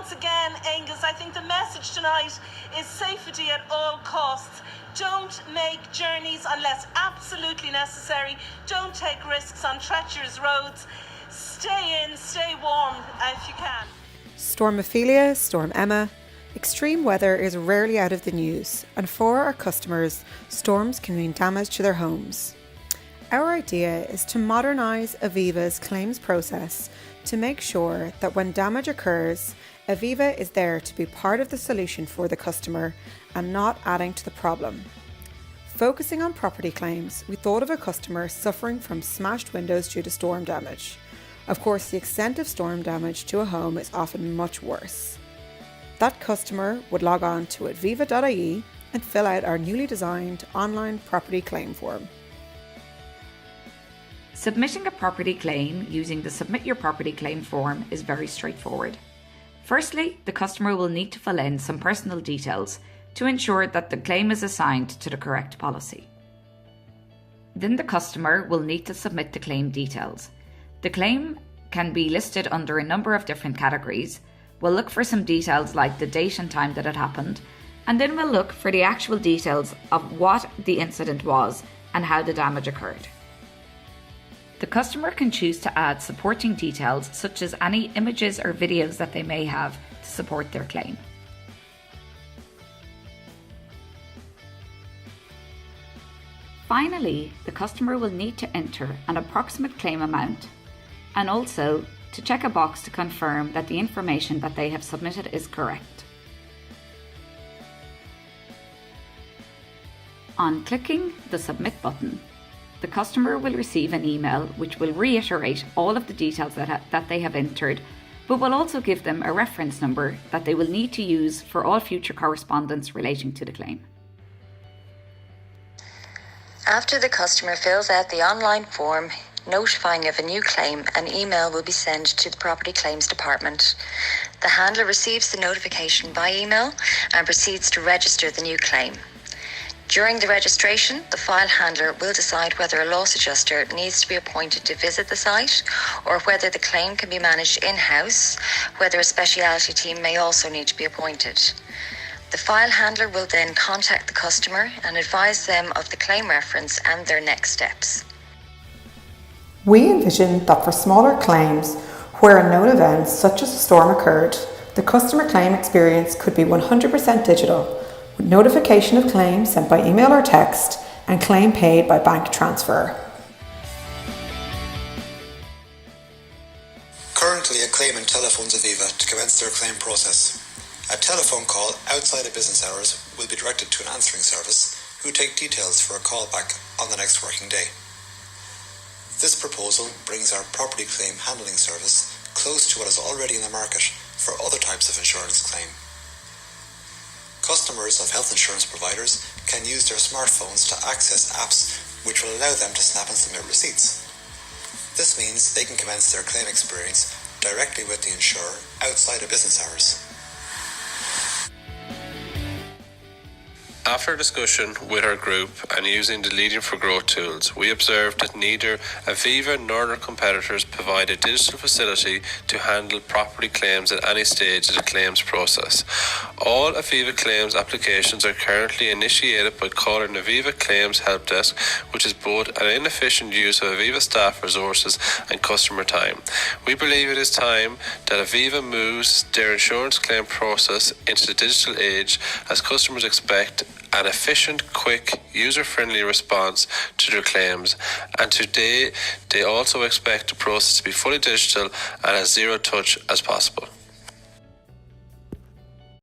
once again, Angus, I think the message tonight is safety at all costs. Don't make journeys unless absolutely necessary. Don't take risks on treacherous roads. Stay in, stay warm if you can. Storm Ophelia, Storm Emma. Extreme weather is rarely out of the news, and for our customers, storms can mean damage to their homes. Our idea is to modernise Aviva's claims process to make sure that when damage occurs, Aviva is there to be part of the solution for the customer and not adding to the problem. Focusing on property claims, we thought of a customer suffering from smashed windows due to storm damage. Of course, the extent of storm damage to a home is often much worse. That customer would log on to aviva.ie and fill out our newly designed online property claim form. Submitting a property claim using the Submit Your Property Claim form is very straightforward. Firstly, the customer will need to fill in some personal details to ensure that the claim is assigned to the correct policy. Then the customer will need to submit the claim details. The claim can be listed under a number of different categories. We'll look for some details like the date and time that it happened, and then we'll look for the actual details of what the incident was and how the damage occurred. The customer can choose to add supporting details such as any images or videos that they may have to support their claim. Finally, the customer will need to enter an approximate claim amount and also to check a box to confirm that the information that they have submitted is correct. On clicking the Submit button, the customer will receive an email which will reiterate all of the details that they have entered, but will also give them a reference number that they will need to use for all future correspondence relating to the claim. After the customer fills out the online form notifying of a new claim, an email will be sent to the Property Claims Department. The handler receives the notification by email and proceeds to register the new claim. During the registration, the file handler will decide whether a loss adjuster needs to be appointed to visit the site or whether the claim can be managed in-house, whether a speciality team may also need to be appointed. The file handler will then contact the customer and advise them of the claim reference and their next steps. We envision that for smaller claims, where a known event such as a storm occurred, the customer claim experience could be 100% digital, with notification of claim sent by email or text and claim paid by bank transfer. Currently, a claimant telephones Aviva to commence their claim process. A telephone call outside of business hours will be directed to an answering service who take details for a call back on the next working day. This proposal brings our property claim handling service close to what is already in the market for other types of insurance claim. Customers of health insurance providers can use their smartphones to access apps which will allow them to snap and submit receipts. This means they can commence their claim experience directly with the insurer outside of business hours. After discussion with our group and using the Leading4growth tools, we observed that neither Aviva nor their competitors provide a digital facility to handle property claims at any stage of the claims process. All Aviva claims applications are currently initiated by calling Aviva Claims Help Desk, which is both an inefficient use of Aviva staff resources and customer time. We believe it is time that Aviva moves their insurance claim process into the digital age, as customers expect an efficient, quick, user-friendly response to their claims, and today they also expect the process to be fully digital and as zero touch as possible.